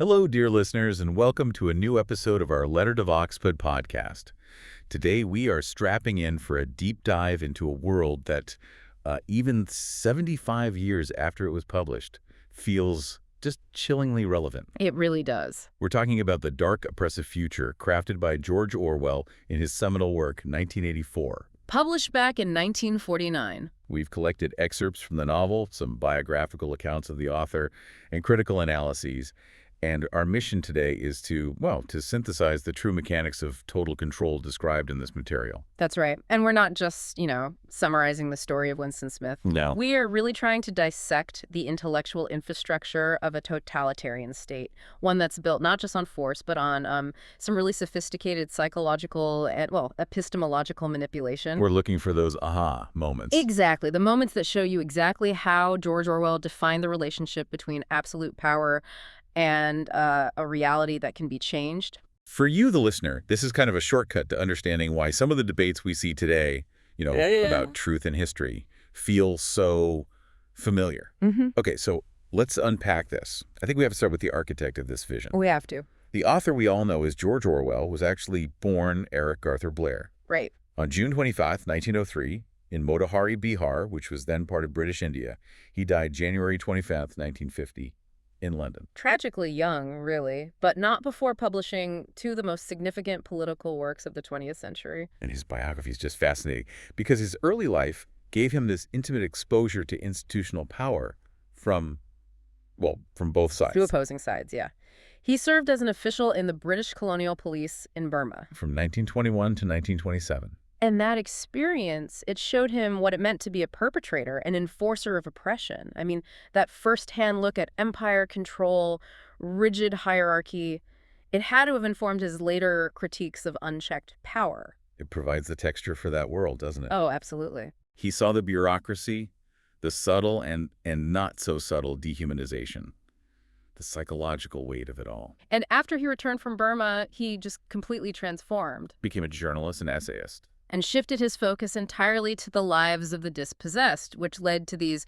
Hello, dear listeners, and welcome to a new episode of our Letter to Voxpod podcast. Today, we are strapping in for a deep dive into a world that, even 75 years after it was published, feels just chillingly relevant. It really does. We're talking about the dark, oppressive future crafted by George Orwell in his seminal work, 1984. Published back in 1949. We've collected excerpts from the novel, some biographical accounts of the author, and critical analyses. And our mission today is to synthesize the true mechanics of total control described in this material. That's right. And we're not just, summarizing the story of Winston Smith. No. We are really trying to dissect the intellectual infrastructure of a totalitarian state, one that's built not just on force, but on some really sophisticated psychological and, epistemological manipulation. We're looking for those aha moments. Exactly. The moments that show you exactly how George Orwell defined the relationship between absolute power and a reality that can be changed. For you, the listener, this is kind of a shortcut to understanding why some of the debates we see today, about truth and history, feel so familiar. Okay, so let's unpack this. I think we have to start with the architect of this vision. We have to. The author we all know as George Orwell was actually born Eric Arthur Blair. Right. On June 25, 1903, in Motihari, Bihar, which was then part of British India. He died January 25, 1950. In London. Tragically young, really, but not before publishing two of the most significant political works of the 20th century. And his biography is just fascinating because his early life gave him this intimate exposure to institutional power from both sides. Two opposing sides, yeah. He served as an official in the British colonial police in Burma. From 1921 to 1927. And that experience, it showed him what it meant to be a perpetrator, an enforcer of oppression. I mean, that first-hand look at empire control, rigid hierarchy, it had to have informed his later critiques of unchecked power. It provides the texture for that world, doesn't it? Oh, absolutely. He saw the bureaucracy, the subtle and not so subtle dehumanization, the psychological weight of it all. And after he returned from Burma, he just completely transformed. Became a journalist and essayist. And shifted his focus entirely to the lives of the dispossessed, which led to these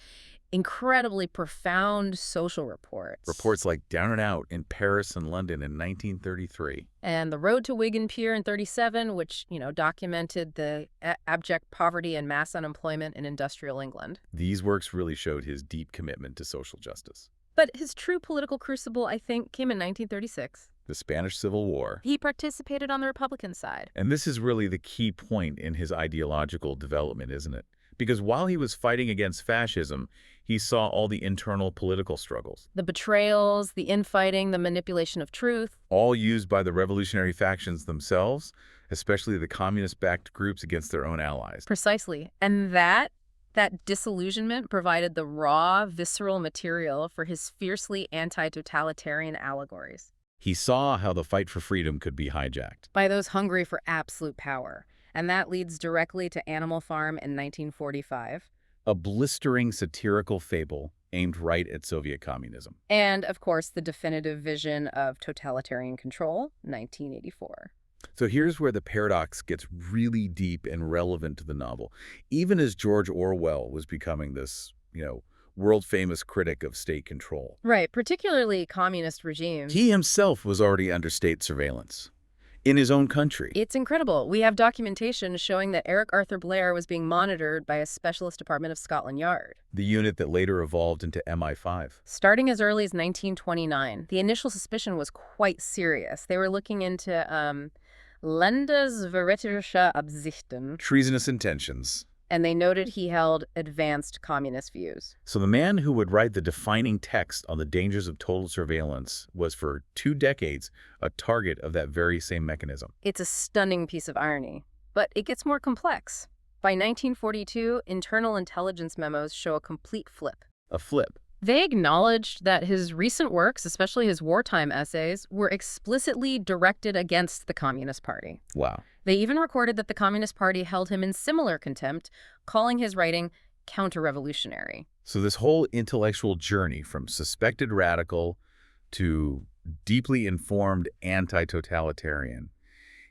incredibly profound social reports. Reports like Down and Out in Paris and London in 1933. And The Road to Wigan Pier in 1937, which, documented the abject poverty and mass unemployment in industrial England. These works really showed his deep commitment to social justice. But his true political crucible, I think, came in 1936. The Spanish Civil War. He participated on the Republican side. And this is really the key point in his ideological development, isn't it? Because while he was fighting against fascism, he saw all the internal political struggles. The betrayals, the infighting, the manipulation of truth. All used by the revolutionary factions themselves, especially the communist-backed groups against their own allies. Precisely. And that disillusionment provided the raw, visceral material for his fiercely anti-totalitarian allegories. He saw how the fight for freedom could be hijacked. By those hungry for absolute power. And that leads directly to Animal Farm in 1945. A blistering satirical fable aimed right at Soviet communism. And, of course, the definitive vision of totalitarian control, 1984. So here's where the paradox gets really deep and relevant to the novel. Even as George Orwell was becoming this, world-famous critic of state control. Right, particularly communist regimes. He himself was already under state surveillance in his own country. It's incredible. We have documentation showing that Eric Arthur Blair was being monitored by a specialist department of Scotland Yard. The unit that later evolved into MI5. Starting as early as 1929, the initial suspicion was quite serious. They were looking into Landesverräterische Absichten. Treasonous intentions. And they noted he held advanced communist views. So the man who would write the defining text on the dangers of total surveillance was for 2 decades a target of that very same mechanism. It's a stunning piece of irony, but it gets more complex. By 1942, internal intelligence memos show a complete flip. A flip. They acknowledged that his recent works, especially his wartime essays, were explicitly directed against the Communist Party. Wow. They even recorded that the Communist Party held him in similar contempt, calling his writing counter-revolutionary. So this whole intellectual journey from suspected radical to deeply informed anti-totalitarian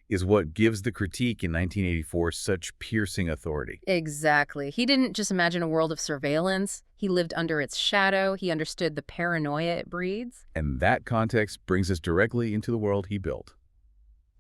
is what gives the critique in 1984 such piercing authority. Exactly. He didn't just imagine a world of surveillance. He lived under its shadow. He understood the paranoia it breeds. And that context brings us directly into the world he built.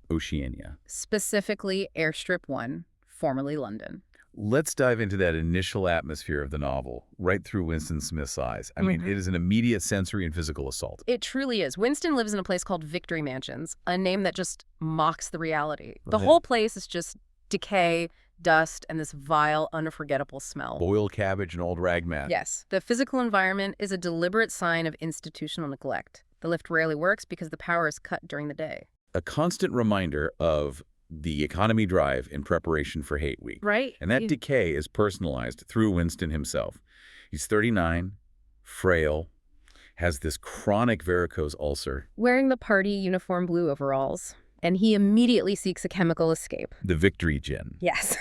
Oceania. Specifically, Airstrip 1, formerly London. Let's dive into that initial atmosphere of the novel, right through Winston Smith's eyes. I mean, it is an immediate sensory and physical assault. It truly is. Winston lives in a place called Victory Mansions, a name that just mocks the reality. The Right. whole place is just decay, dust, and this vile, unforgettable smell. Boiled cabbage and old rag mat. Yes, the physical environment is a deliberate sign of institutional neglect. The lift rarely works because the power is cut during the day. A constant reminder of the economy drive in preparation for Hate Week. Right? And that decay is personalized through Winston himself. He's 39, frail, has this chronic varicose ulcer, Wearing the party uniform blue overalls. And he immediately seeks a chemical escape. the Victory Gin. Yes.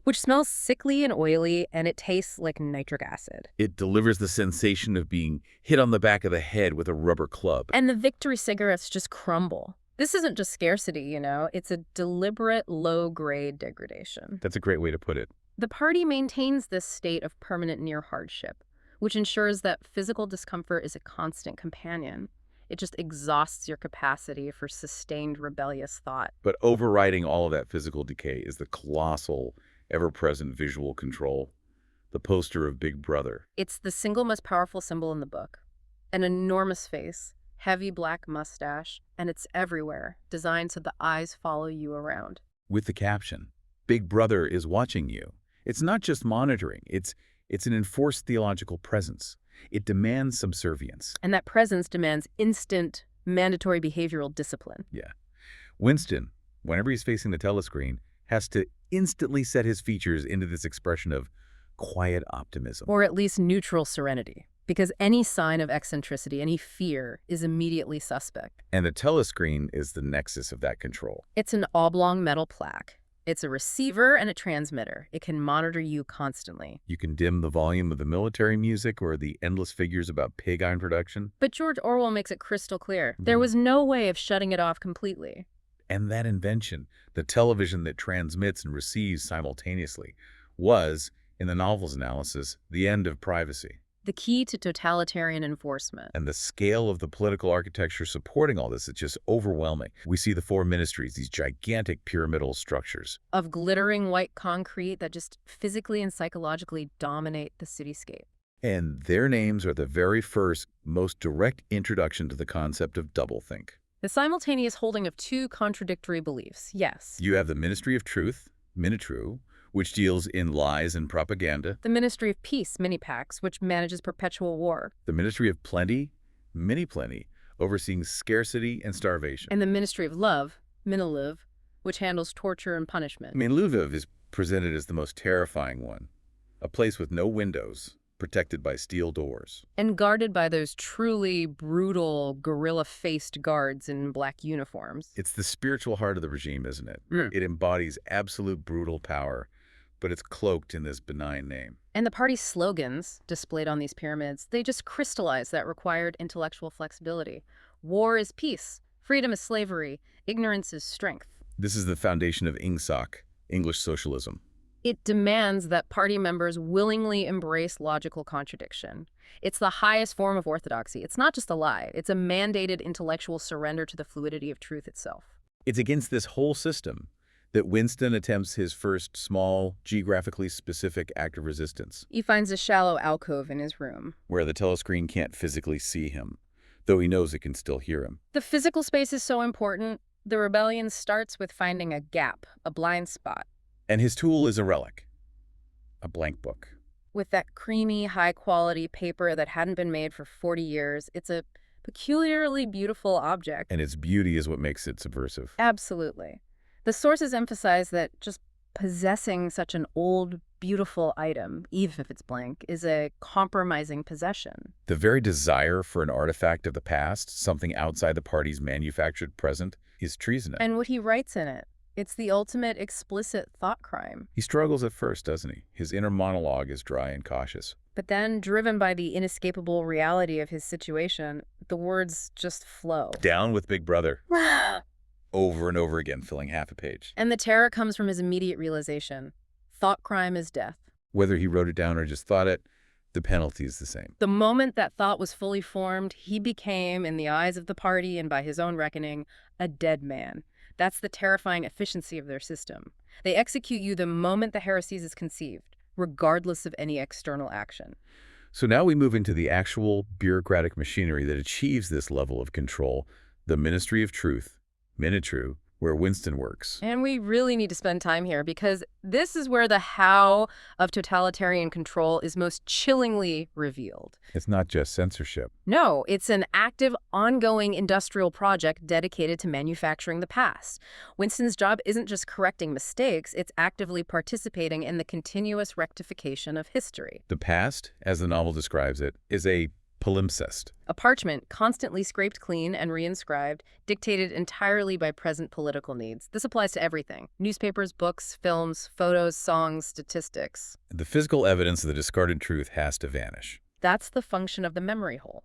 Which smells sickly and oily, and it tastes like nitric acid. It delivers the sensation of being hit on the back of the head with a rubber club. And the Victory cigarettes just crumble. This isn't just scarcity, you know. It's a deliberate, low-grade degradation. That's a great way to put it. The party maintains this state of permanent near hardship, which ensures that physical discomfort is a constant companion. It just exhausts your capacity for sustained rebellious thought. But overriding all of that physical decay is the colossal, ever-present visual control, the poster of Big Brother. It's the single most powerful symbol in the book. An enormous face, heavy black mustache, and it's everywhere, designed so the eyes follow you around. With the caption, Big Brother is watching you. It's not just monitoring, it's an enforced theological presence. It demands subservience. And that presence demands instant, mandatory behavioral discipline. Yeah. Winston, whenever he's facing the telescreen, has to instantly set his features into this expression of quiet optimism. Or at least neutral serenity. Because any sign of eccentricity, any fear, is immediately suspect. And the telescreen is the nexus of that control. It's an oblong metal plaque. It's a receiver and a transmitter. It can monitor you constantly. You can dim the volume of the military music or the endless figures about pig iron production. But George Orwell makes it crystal clear. There was no way of shutting it off completely. And that invention, the television that transmits and receives simultaneously, was, in the novel's analysis, the end of privacy. The key to totalitarian enforcement. And the scale of the political architecture supporting all this is just overwhelming. We see the four ministries, these gigantic pyramidal structures. Of glittering white concrete that just physically and psychologically dominate the cityscape. And their names are the very first, most direct introduction to the concept of doublethink. The simultaneous holding of two contradictory beliefs, yes. You have the Ministry of Truth, Minitru, which deals in lies and propaganda. The Ministry of Peace, Minipax, which manages perpetual war. The Ministry of Plenty, Mini-Plenty, overseeing scarcity and starvation. And the Ministry of Love, Miniluv, which handles torture and punishment. Lviv is presented as the most terrifying one, a place with no windows, protected by steel doors. And guarded by those truly brutal, gorilla-faced guards in black uniforms. It's the spiritual heart of the regime, isn't it? It embodies absolute brutal power, but it's cloaked in this benign name. And the party's slogans, displayed on these pyramids, they just crystallize that required intellectual flexibility. War is peace, freedom is slavery, ignorance is strength. This is the foundation of INGSOC, English socialism. It demands that party members willingly embrace logical contradiction. It's the highest form of orthodoxy. It's not just a lie. It's a mandated intellectual surrender to the fluidity of truth itself. It's against this whole system that Winston attempts his first small, geographically specific act of resistance. He finds a shallow alcove in his room. Where the telescreen can't physically see him, though he knows it can still hear him. The physical space is so important. The rebellion starts with finding a gap, a blind spot. And his tool is a relic, a blank book. With that creamy, high-quality paper that hadn't been made for 40 years, it's a peculiarly beautiful object. And its beauty is what makes it subversive. Absolutely. The sources emphasize that just possessing such an old, beautiful item, even if it's blank, is a compromising possession. The very desire for an artifact of the past, something outside the party's manufactured present, is treasonous. And what he writes in it, it's the ultimate explicit thought crime. He struggles at first, doesn't he? His inner monologue is dry and cautious. But then, driven by the inescapable reality of his situation, the words just flow. Down with Big Brother. Over and over again, filling half a page. And the terror comes from his immediate realization. Thought crime is death. Whether he wrote it down or just thought it, The penalty is the same. The moment that thought was fully formed, he became, in the eyes of the party and by his own reckoning, a dead man. That's the terrifying efficiency of their system. They execute you the moment the heresy is conceived, regardless of any external action. So now we move into the actual bureaucratic machinery that achieves this level of control, the Ministry of Truth, Minitru, where Winston works. And we really need to spend time here because this is where the how of totalitarian control is most chillingly revealed. It's not just censorship. No, it's an active, ongoing industrial project dedicated to manufacturing the past. Winston's job isn't just correcting mistakes, it's actively participating in the continuous rectification of history. The past, as the novel describes it, is a palimpsest. A parchment constantly scraped clean and reinscribed, dictated entirely by present political needs. This applies to everything: newspapers, books, films, photos, songs, statistics. The physical evidence of the discarded truth has to vanish. That's the function of the memory hole.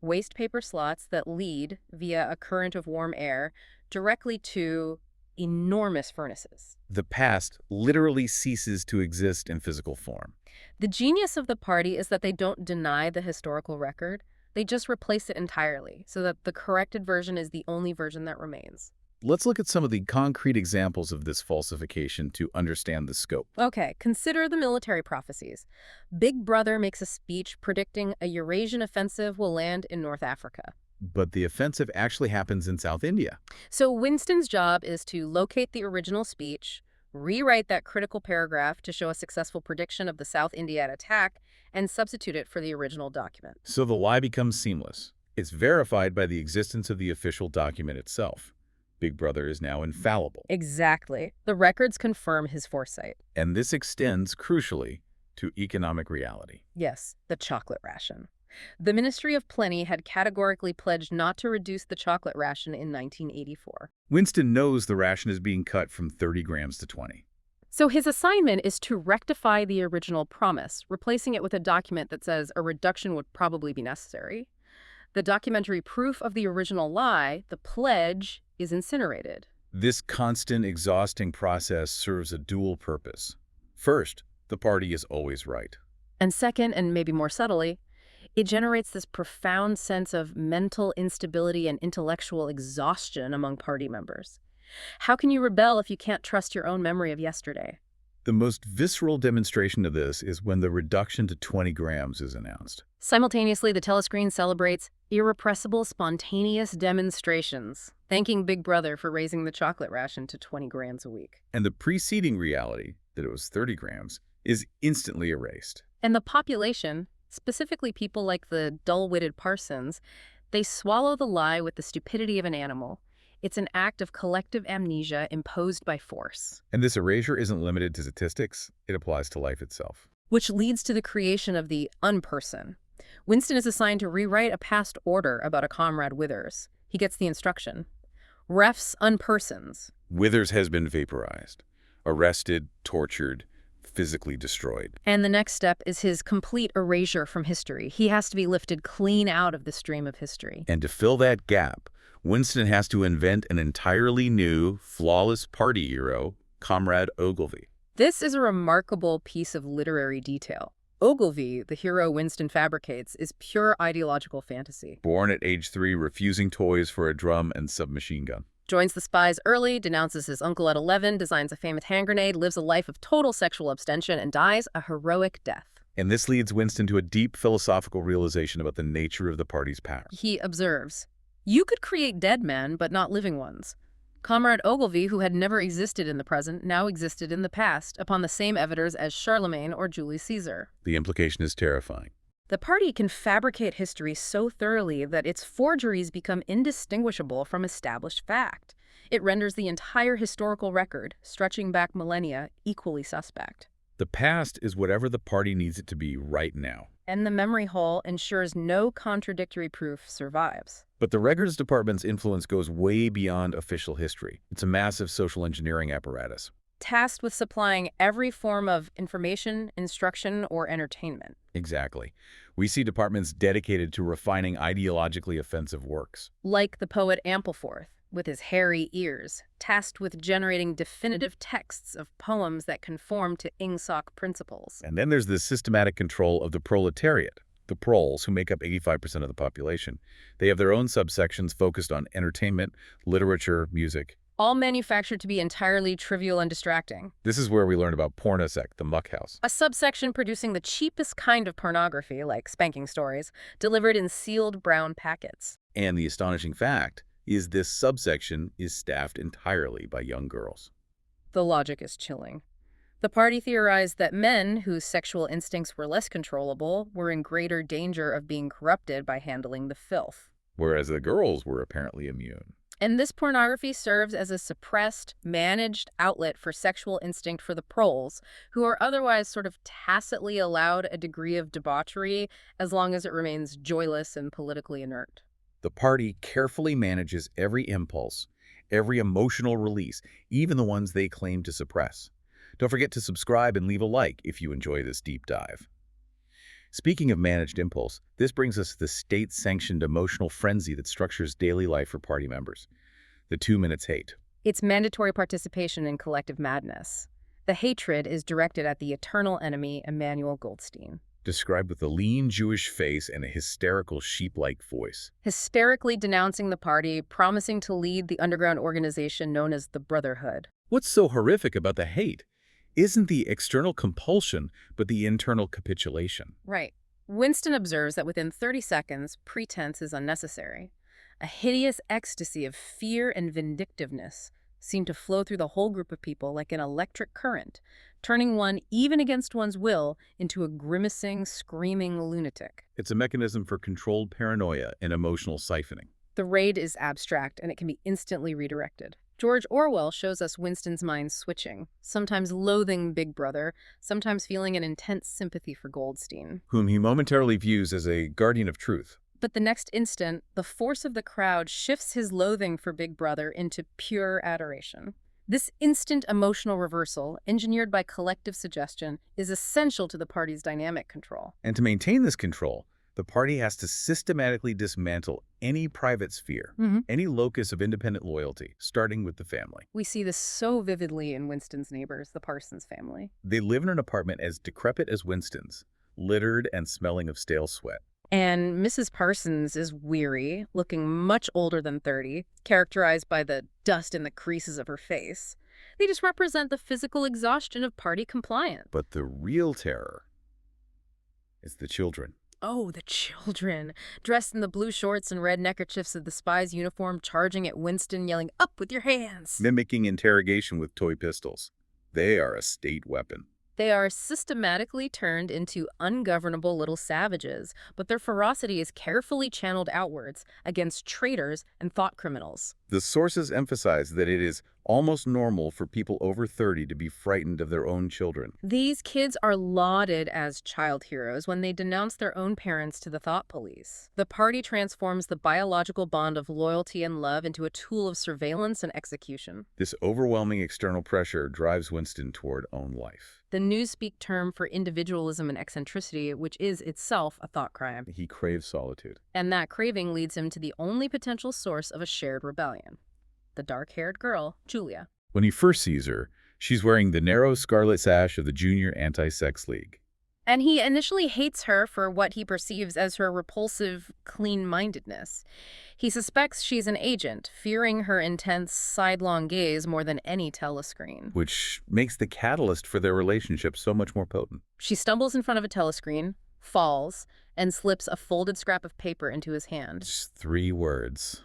Waste paper slots that lead, via a current of warm air, directly to enormous furnaces. The past literally ceases to exist in physical form. The genius of the party is that they don't deny the historical record. They just replace it entirely, so that the corrected version is the only version that remains. Let's look at some of the concrete examples of this falsification to understand the scope. Okay, consider the military prophecies. Big Brother makes a speech predicting a Eurasian offensive will land in North Africa. But the offensive actually happens in South India. So Winston's job is to locate the original speech, rewrite that critical paragraph to show a successful prediction of the South India attack, and substitute it for the original document. So the lie becomes seamless. It's verified by the existence of the official document itself. Big Brother is now infallible. Exactly. The records confirm his foresight. And this extends, crucially, to economic reality. Yes, the chocolate ration. The Ministry of Plenty had categorically pledged not to reduce the chocolate ration in 1984. Winston knows the ration is being cut from 30 grams to 20. So his assignment is to rectify the original promise, replacing it with a document that says a reduction would probably be necessary. The documentary proof of the original lie, the pledge, is incinerated. This constant, exhausting process serves a dual purpose. First, the party is always right. And second, and maybe more subtly, it generates this profound sense of mental instability and intellectual exhaustion among party members. How can you rebel if you can't trust your own memory of yesterday? The most visceral demonstration of this is when the reduction to 20 grams is announced. Simultaneously, the telescreen celebrates irrepressible, spontaneous demonstrations, thanking Big Brother for raising the chocolate ration to 20 grams a week. And the preceding reality, that it was 30 grams, is instantly erased. And the population, specifically people like the dull-witted Parsons, they swallow the lie with the stupidity of an animal. It's an act of collective amnesia imposed by force. And this erasure isn't limited to statistics, it applies to life itself. Which leads to the creation of the unperson. Winston is assigned to rewrite a past order about a comrade Withers. He gets the instruction: refs unpersons. Withers has been vaporized, arrested, tortured, physically destroyed. And the next step is his complete erasure from history. He has to be lifted clean out of the stream of history. And to fill that gap, Winston has to invent an entirely new, flawless party hero, Comrade Ogilvy. This is a remarkable piece of literary detail. Ogilvy, the hero Winston fabricates, is pure ideological fantasy. Born at age 3, refusing toys for a drum and submachine gun. Joins the spies early, denounces his uncle at 11, designs a famous hand grenade, lives a life of total sexual abstention, and dies a heroic death. And this leads Winston to a deep philosophical realization about the nature of the party's power. He observes, "You could create dead men, but not living ones." Comrade Ogilvy, who had never existed in the present, now existed in the past, upon the same evidence as Charlemagne or Julius Caesar. The implication is terrifying. The party can fabricate history so thoroughly that its forgeries become indistinguishable from established fact. It renders the entire historical record, stretching back millennia, equally suspect. The past is whatever the party needs it to be right now. And the memory hole ensures no contradictory proof survives. But the records department's influence goes way beyond official history. It's a massive social engineering apparatus. Tasked with supplying every form of information, instruction, or entertainment. Exactly. We see departments dedicated to refining ideologically offensive works. Like the poet Ampleforth, with his hairy ears, tasked with generating definitive texts of poems that conform to Ingsoc principles. And then there's the systematic control of the proletariat, the proles, who make up 85% of the population. They have their own subsections focused on entertainment, literature, music. All manufactured to be entirely trivial and distracting. This is where we learn about Pornosec, the muck house. A subsection producing the cheapest kind of pornography, like spanking stories, delivered in sealed brown packets. And the astonishing fact is this subsection is staffed entirely by young girls. The logic is chilling. The party theorized that men whose sexual instincts were less controllable were in greater danger of being corrupted by handling the filth. Whereas the girls were apparently immune. And this pornography serves as a suppressed, managed outlet for sexual instinct for the proles, who are otherwise sort of tacitly allowed a degree of debauchery as long as it remains joyless and politically inert. The party carefully manages every impulse, every emotional release, even the ones they claim to suppress. Don't forget to subscribe and leave a like if you enjoy this deep dive. Speaking of managed impulse, this brings us to the state-sanctioned emotional frenzy that structures daily life for party members. The 2 minutes hate. It's mandatory participation in collective madness. The hatred is directed at the eternal enemy, Emmanuel Goldstein. Described with a lean Jewish face and a hysterical sheep-like voice. Hysterically denouncing the party, promising to lead the underground organization known as the Brotherhood. What's so horrific about the hate isn't the external compulsion, but the internal capitulation. Right. Winston observes that within 30 seconds, pretense is unnecessary. A hideous ecstasy of fear and vindictiveness seemed to flow through the whole group of people like an electric current, turning one, even against one's will, into a grimacing, screaming lunatic. It's a mechanism for controlled paranoia and emotional siphoning. The raid is abstract, and it can be instantly redirected. George Orwell shows us Winston's mind switching, sometimes loathing Big Brother, sometimes feeling an intense sympathy for Goldstein. Whom he momentarily views as a guardian of truth. But the next instant, the force of the crowd shifts his loathing for Big Brother into pure adoration. This instant emotional reversal, engineered by collective suggestion, is essential to the party's dynamic control. And to maintain this control, the party has to systematically dismantle any private sphere, any locus of independent loyalty, starting with the family. We see this so vividly in Winston's neighbors, the Parsons family. They live in an apartment as decrepit as Winston's, littered and smelling of stale sweat. And Mrs. Parsons is weary, looking much older than 30, characterized by the dust in the creases of her face. They just represent the physical exhaustion of party compliance. But the real terror is the children. Oh, the children, dressed in the blue shorts and red neckerchiefs of the spy's uniform, charging at Winston, yelling, "Up with your hands!" Mimicking interrogation with toy pistols. They are a state weapon. They are systematically turned into ungovernable little savages, but their ferocity is carefully channeled outwards against traitors and thought criminals. The sources emphasize that it is almost normal for people over 30 to be frightened of their own children. These kids are lauded as child heroes when they denounce their own parents to the thought police. The party transforms the biological bond of loyalty and love into a tool of surveillance and execution. This overwhelming external pressure drives Winston toward own life. The newspeak term for individualism and eccentricity, which is itself a thought crime. He craves solitude. And that craving leads him to the only potential source of a shared rebellion. The dark-haired girl, Julia. When he first sees her, she's wearing the narrow scarlet sash of the Junior Anti-Sex League. And he initially hates her for what he perceives as her repulsive clean-mindedness. He suspects she's an agent, fearing her intense, sidelong gaze more than any telescreen. Which makes the catalyst for their relationship so much more potent. She stumbles in front of a telescreen, falls, and slips a folded scrap of paper into his hand. Just 3 words.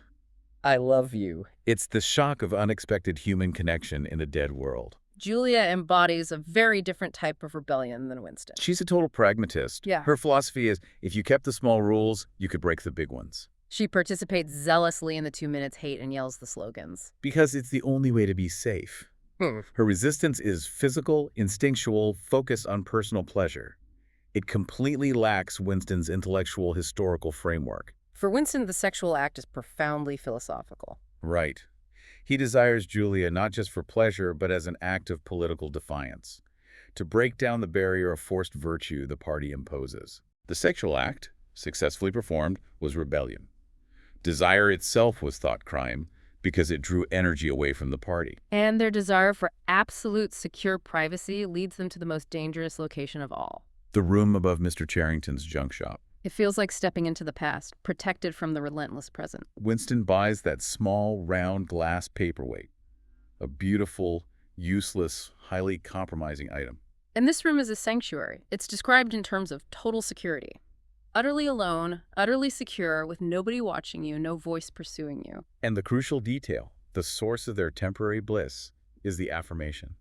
I love you. It's the shock of unexpected human connection in a dead world. Julia embodies a very different type of rebellion than Winston. She's a total pragmatist. Yeah. Her philosophy is, if you kept the small rules, you could break the big ones. She participates zealously in the 2 minutes hate and yells the slogans. Because it's the only way to be safe. Her resistance is physical, instinctual, focused on personal pleasure. It completely lacks Winston's intellectual historical framework. For Winston, the sexual act is profoundly philosophical. Right. He desires Julia not just for pleasure, but as an act of political defiance, to break down the barrier of forced virtue the party imposes. The sexual act, successfully performed, was rebellion. Desire itself was thought crime. because it drew energy away from the party. And their desire for absolute secure privacy leads them to the most dangerous location of all. The room above Mr. Charrington's junk shop. It feels like stepping into the past, protected from the relentless present. Winston buys that small, round glass paperweight, a beautiful, useless, highly compromising item. And this room is a sanctuary. It's described in terms of total security. Utterly alone, utterly secure, with nobody watching you, no voice pursuing you. And the crucial detail, the source of their temporary bliss, is the affirmation.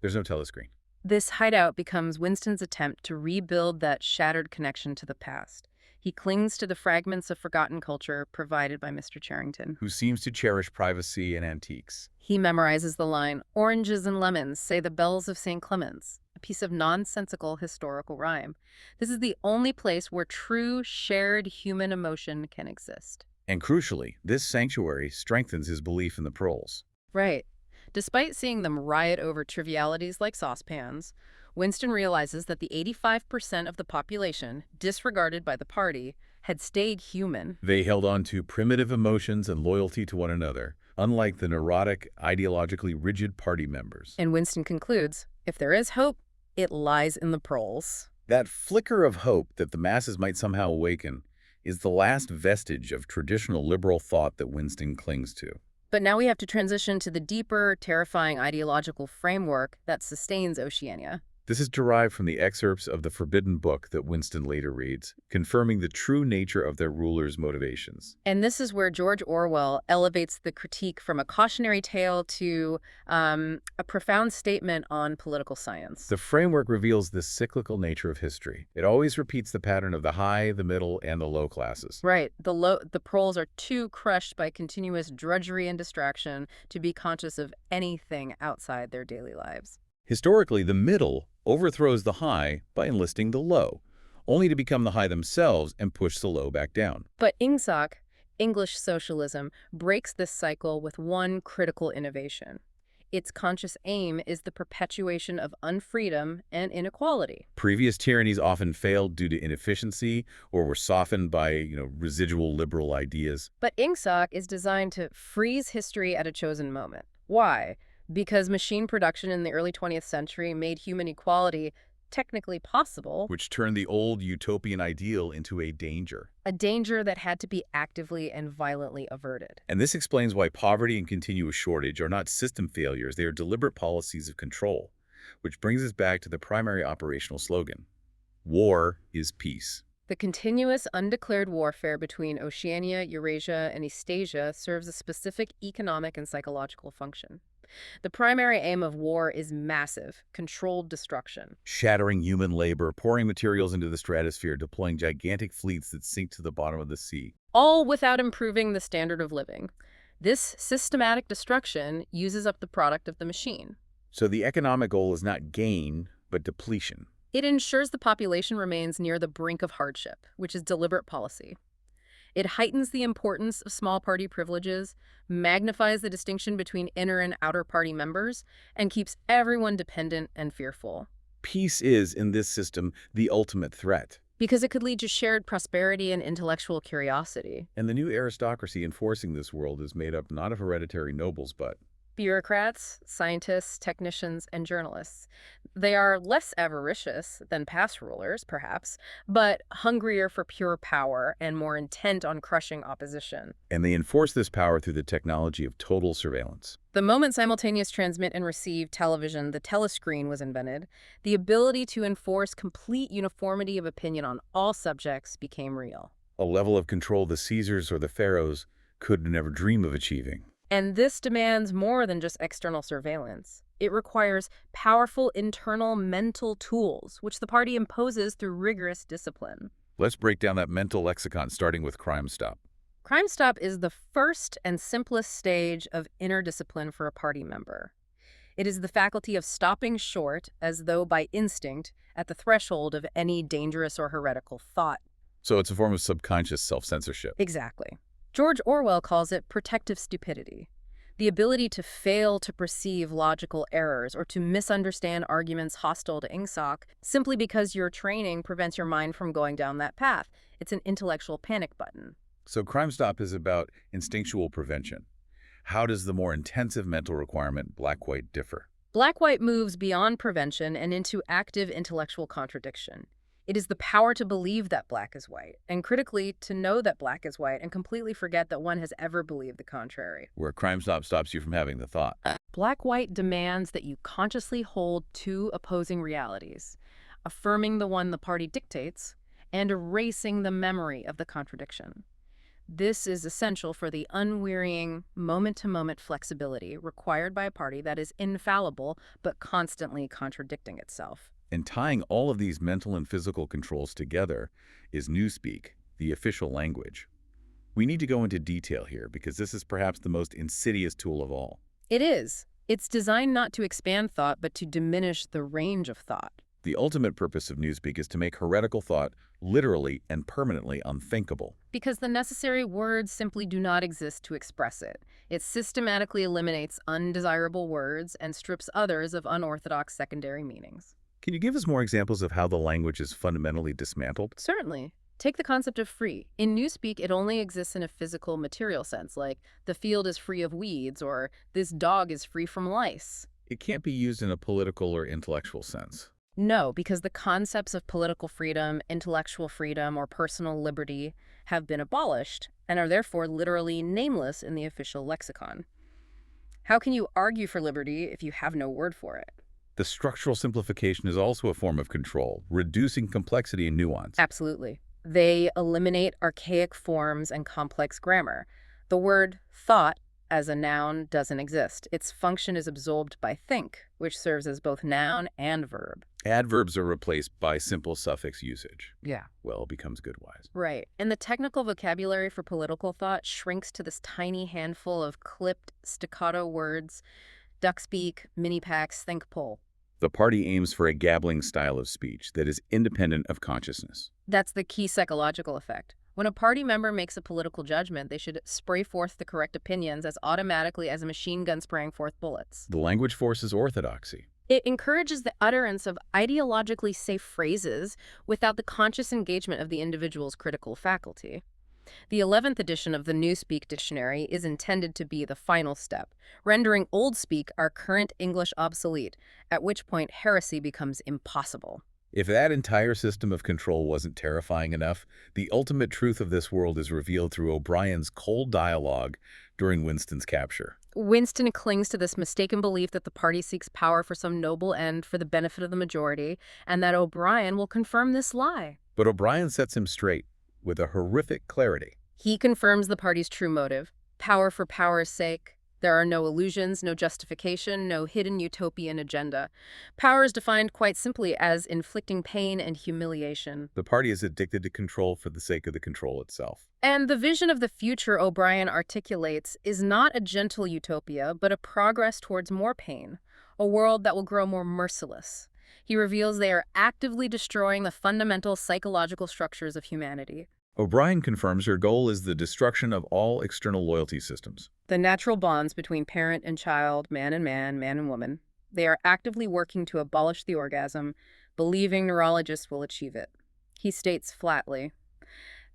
There's no telescreen. This hideout becomes Winston's attempt to rebuild that shattered connection to the past. He clings to the fragments of forgotten culture provided by Mr. Charrington, Who seems to cherish privacy and antiques. He memorizes the line, "Oranges and lemons say the bells of St. Clement's," a piece of nonsensical historical rhyme. This is the only place where true, shared human emotion can exist. And crucially, this sanctuary strengthens his belief in the proles. Right. Despite seeing them riot over trivialities like saucepans, Winston realizes that the 85% of the population, disregarded by the party, had stayed human. They held on to primitive emotions and loyalty to one another, unlike the neurotic, ideologically rigid party members. And Winston concludes, if there is hope, it lies in the proles. That flicker of hope that the masses might somehow awaken is the last vestige of traditional liberal thought that Winston clings to. But now we have to transition to the deeper, terrifying ideological framework that sustains Oceania. This is derived from the excerpts of the Forbidden Book that Winston later reads, confirming the true nature of their rulers' motivations. And this is where George Orwell elevates the critique from a cautionary tale to a profound statement on political science. The framework reveals the cyclical nature of history. It always repeats the pattern of the high, the middle, and the low classes. Right. The proles are too crushed by continuous drudgery and distraction to be conscious of anything outside their daily lives. Historically, the middle overthrows the high by enlisting the low, only to become the high themselves and push the low back down. But Ingsoc, English socialism, breaks this cycle with one critical innovation. Its conscious aim is the perpetuation of unfreedom and inequality. Previous tyrannies often failed due to inefficiency or were softened by, residual liberal ideas. But Ingsoc is designed to freeze history at a chosen moment. Why? Because machine production in the early 20th century made human equality technically possible. Which turned the old utopian ideal into a danger. A danger that had to be actively and violently averted. And this explains why poverty and continuous shortage are not system failures, they are deliberate policies of control. Which brings us back to the primary operational slogan. War is peace. The continuous undeclared warfare between Oceania, Eurasia, and Eastasia serves a specific economic and psychological function. The primary aim of war is massive, controlled destruction. Shattering human labor, pouring materials into the stratosphere, deploying gigantic fleets that sink to the bottom of the sea. All without improving the standard of living. This systematic destruction uses up the product of the machine. So the economic goal is not gain, but depletion. It ensures the population remains near the brink of hardship, which is deliberate policy. It heightens the importance of small party privileges, magnifies the distinction between inner and outer party members, and keeps everyone dependent and fearful. Peace is, in this system, the ultimate threat. Because it could lead to shared prosperity and intellectual curiosity. And the new aristocracy enforcing this world is made up not of hereditary nobles, but Bureaucrats, scientists, technicians, and journalists. They are less avaricious than past rulers, perhaps, but hungrier for pure power and more intent on crushing opposition. and they enforce this power through the technology of total surveillance. The moment simultaneous transmit and receive television, the telescreen, was invented, the ability to enforce complete uniformity of opinion on all subjects became real. A level of control the Caesars or the pharaohs could never dream of achieving. And this demands more than just external surveillance. It requires powerful internal mental tools, which the party imposes through rigorous discipline. Let's break down that mental lexicon, starting with Crime Stop. Crime Stop is the first and simplest stage of inner discipline for a party member. It is the faculty of stopping short, as though by instinct, at the threshold of any dangerous or heretical thought. So it's a form of subconscious self-censorship. Exactly. George Orwell calls it protective stupidity, the ability to fail to perceive logical errors or to misunderstand arguments hostile to Ingsoc simply because your training prevents your mind from going down that path. It's an intellectual panic button. So Crime Stop is about instinctual prevention. How does the more intensive mental requirement, black-white, differ? Black-white moves beyond prevention and into active intellectual contradiction. It is the power to believe that black is white, and critically, to know that black is white and completely forget that one has ever believed the contrary. Where crime stops you from having the thought. Black-white demands that you consciously hold two opposing realities, affirming the one the party dictates and erasing the memory of the contradiction. This is essential for the unwearying, moment-to-moment flexibility required by a party that is infallible but constantly contradicting itself. And tying all of these mental and physical controls together is newspeak, the official language. We need to go into detail here because this is perhaps the most insidious tool of all. It is. It's designed not to expand thought but to diminish the range of thought. The ultimate purpose of newspeak is to make heretical thought literally and permanently unthinkable. Because the necessary words simply do not exist to express it. It systematically eliminates undesirable words and strips others of unorthodox secondary meanings. Can you give us more examples of how the language is fundamentally dismantled? Certainly. Take the concept of free. In newspeak, it only exists in a physical, material sense, like the field is free of weeds or this dog is free from lice. It can't be used in a political or intellectual sense. No, because the concepts of political freedom, intellectual freedom, or personal liberty have been abolished and are therefore literally nameless in the official lexicon. How can you argue for liberty if you have no word for it? The structural simplification is also a form of control, reducing complexity and nuance. Absolutely. They eliminate archaic forms and complex grammar. The word thought as a noun doesn't exist. Its function is absorbed by think, which serves as both noun and verb. Adverbs are replaced by simple suffix usage. Yeah. Well becomes goodwise. Right. And the technical vocabulary for political thought shrinks to this tiny handful of clipped staccato words: duck speak, mini packs, think pull. The party aims for a gabbling style of speech that is independent of consciousness. That's the key psychological effect. When a party member makes a political judgment, they should spray forth the correct opinions as automatically as a machine gun spraying forth bullets. The language forces orthodoxy. It encourages the utterance of ideologically safe phrases without the conscious engagement of the individual's critical faculty. The 11th edition of the Newspeak Dictionary is intended to be the final step, rendering Old Speak our current English obsolete, at which point heresy becomes impossible. If that entire system of control wasn't terrifying enough, the ultimate truth of this world is revealed through O'Brien's cold dialogue during Winston's capture. Winston clings to this mistaken belief that the party seeks power for some noble end for the benefit of the majority, and that O'Brien will confirm this lie. But O'Brien sets him straight with a horrific clarity. He confirms the party's true motive: power for power's sake. There are no illusions, no justification, no hidden utopian agenda. Power is defined quite simply as inflicting pain and humiliation. The party is addicted to control for the sake of the control itself. And the vision of the future O'Brien articulates is not a gentle utopia, but a progress towards more pain, a world that will grow more merciless. He reveals they are actively destroying the fundamental psychological structures of humanity. O'Brien confirms her goal is the destruction of all external loyalty systems. The natural bonds between parent and child, man and woman. They are actively working to abolish the orgasm, believing neurologists will achieve it. He states flatly,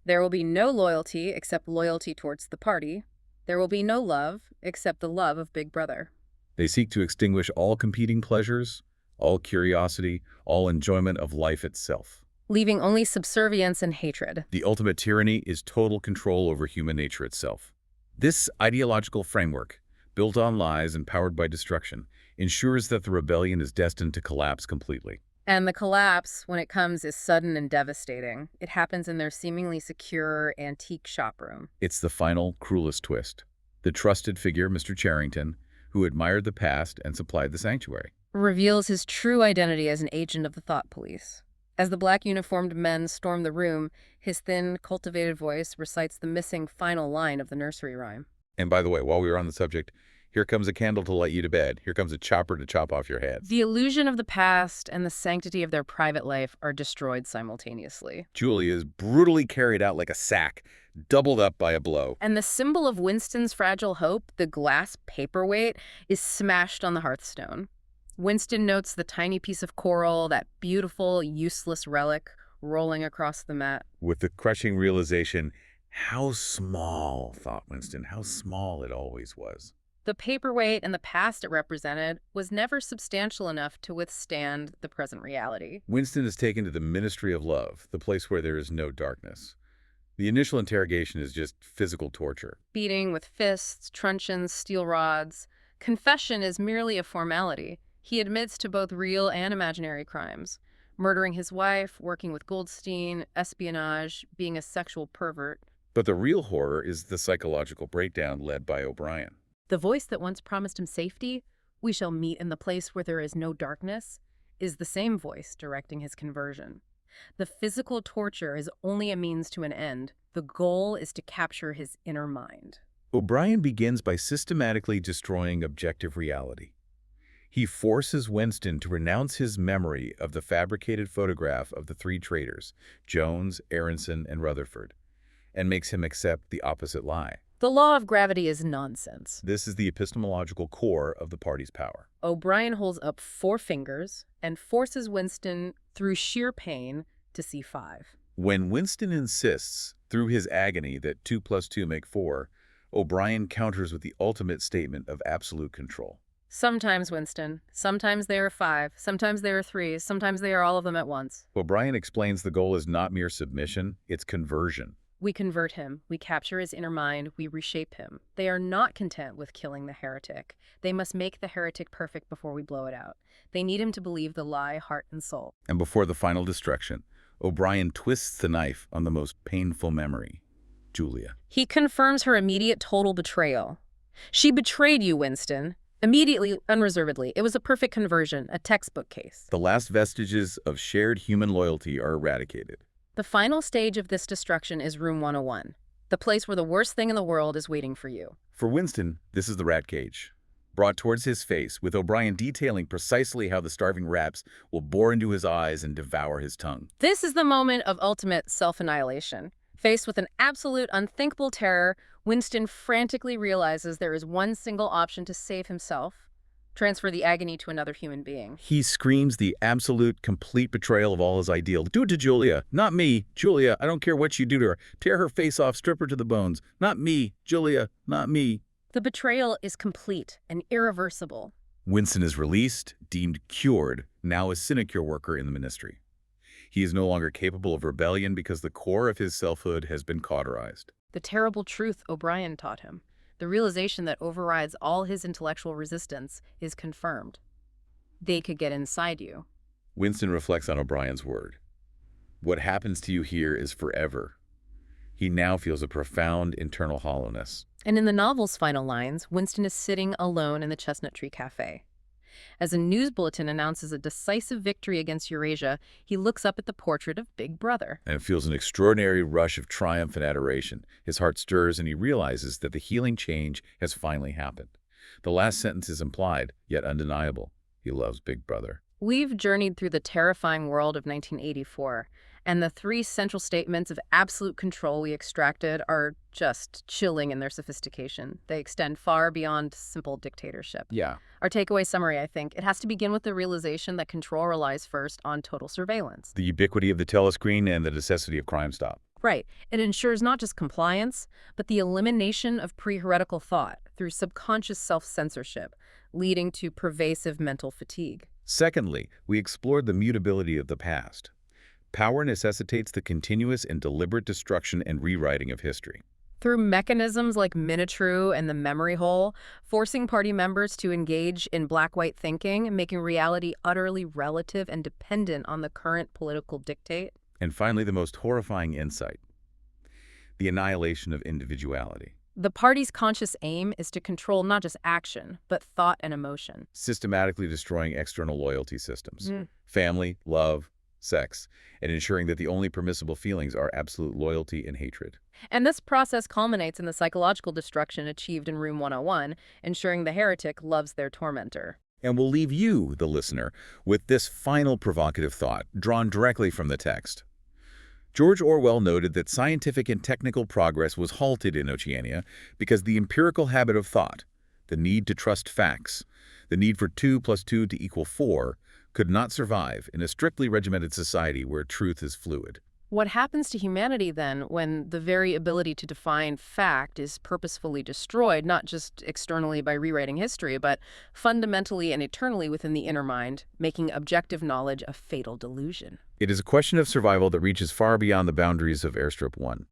there will be no loyalty except loyalty towards the party. There will be no love except the love of Big Brother. They seek to extinguish all competing pleasures, all curiosity, all enjoyment of life itself, leaving only subservience and hatred. The ultimate tyranny is total control over human nature itself. This ideological framework, built on lies and powered by destruction, ensures that the rebellion is destined to collapse completely. And the collapse, when it comes, is sudden and devastating. It happens in their seemingly secure, antique shop room. It's the final, cruelest twist. The trusted figure, Mr. Charrington, who admired the past and supplied the sanctuary, reveals his true identity as an agent of the thought police. As the black uniformed men storm the room, his thin, cultivated voice recites the missing final line of the nursery rhyme. And by the way, while we were on the subject, here comes a candle to light you to bed. Here comes a chopper to chop off your head. The illusion of the past and the sanctity of their private life are destroyed simultaneously. Julie is brutally carried out like a sack, doubled up by a blow. And the symbol of Winston's fragile hope, the glass paperweight, is smashed on the hearthstone. Winston notes the tiny piece of coral, that beautiful, useless relic, rolling across the mat. With the crushing realization, how small, thought Winston, how small it always was. The paperweight and the past it represented was never substantial enough to withstand the present reality. Winston is taken to the Ministry of Love, the place where there is no darkness. The initial interrogation is just physical torture. Beating with fists, truncheons, steel rods. Confession is merely a formality. He admits to both real and imaginary crimes. Murdering his wife, working with Goldstein, espionage, being a sexual pervert. But the real horror is the psychological breakdown led by O'Brien. The voice that once promised him safety, "We shall meet in the place where there is no darkness," is the same voice directing his conversion. The physical torture is only a means to an end. The goal is to capture his inner mind. O'Brien begins by systematically destroying objective reality. He forces Winston to renounce his memory of the fabricated photograph of the three traitors, Jones, Aronson, and Rutherford, and makes him accept the opposite lie. The law of gravity is nonsense. This is the epistemological core of the party's power. O'Brien holds up 4 fingers and forces Winston, through sheer pain, to see 5. When Winston insists, through his agony, that 2 + 2 make 4, O'Brien counters with the ultimate statement of absolute control. Sometimes, Winston. Sometimes there are 5. Sometimes there are 3. Sometimes they are all of them at once. O'Brien explains the goal is not mere submission, it's conversion. We convert him. We capture his inner mind. We reshape him. They are not content with killing the heretic. They must make the heretic perfect before we blow it out. They need him to believe the lie, heart and soul. And before the final destruction, O'Brien twists the knife on the most painful memory, Julia. He confirms her immediate total betrayal. She betrayed you, Winston. Immediately, unreservedly. It was a perfect conversion, a textbook case. The last vestiges of shared human loyalty are eradicated. The final stage of this destruction is Room 101, the place where the worst thing in the world is waiting for you. For Winston, this is the rat cage, brought towards his face, with O'Brien detailing precisely how the starving rats will bore into his eyes and devour his tongue. This is the moment of ultimate self-annihilation. Faced with an absolute, unthinkable terror, Winston frantically realizes there is one single option to save himself: transfer the agony to another human being. He screams the absolute, complete betrayal of all his ideal. Do it to Julia, not me. Julia, I don't care what you do to her. Tear her face off, strip her to the bones. Not me, Julia, not me. The betrayal is complete and irreversible. Winston is released, deemed cured, now a sinecure worker in the ministry. He is no longer capable of rebellion because the core of his selfhood has been cauterized. The terrible truth O'Brien taught him, the realization that overrides all his intellectual resistance, is confirmed. They could get inside you. Winston reflects on O'Brien's word. What happens to you here is forever. He now feels a profound internal hollowness. And in the novel's final lines, Winston is sitting alone in the Chestnut Tree Cafe. As a news bulletin announces a decisive victory against Eurasia, he looks up at the portrait of Big Brother. And feels an extraordinary rush of triumph and adoration. His heart stirs and he realizes that the healing change has finally happened. The last sentence is implied, yet undeniable. He loves Big Brother. We've journeyed through the terrifying world of 1984, and the 3 central statements of absolute control we extracted are just chilling in their sophistication. They extend far beyond simple dictatorship. Yeah. Our takeaway summary, I think, it has to begin with the realization that control relies first on total surveillance. The ubiquity of the telescreen and the necessity of Crime Stop. Right. It ensures not just compliance, but the elimination of pre-heretical thought through subconscious self-censorship, leading to pervasive mental fatigue. Secondly, we explored the mutability of the past. Power necessitates the continuous and deliberate destruction and rewriting of history. Through mechanisms like Minitru and the memory hole, forcing party members to engage in black-white thinking, making reality utterly relative and dependent on the current political dictate. And finally, the most horrifying insight, the annihilation of individuality. The party's conscious aim is to control not just action, but thought and emotion. Systematically destroying external loyalty systems, family, love, sex, and ensuring that the only permissible feelings are absolute loyalty and hatred. And this process culminates in the psychological destruction achieved in Room 101, ensuring the heretic loves their tormentor. And we'll leave you, the listener, with this final provocative thought, drawn directly from the text. George Orwell noted that scientific and technical progress was halted in Oceania because the empirical habit of thought, the need to trust facts, the need for 2 + 2 = 4, could not survive in a strictly regimented society where truth is fluid. What happens to humanity then when the very ability to define fact is purposefully destroyed, not just externally by rewriting history, but fundamentally and eternally within the inner mind, making objective knowledge a fatal delusion? It is a question of survival that reaches far beyond the boundaries of Airstrip 1.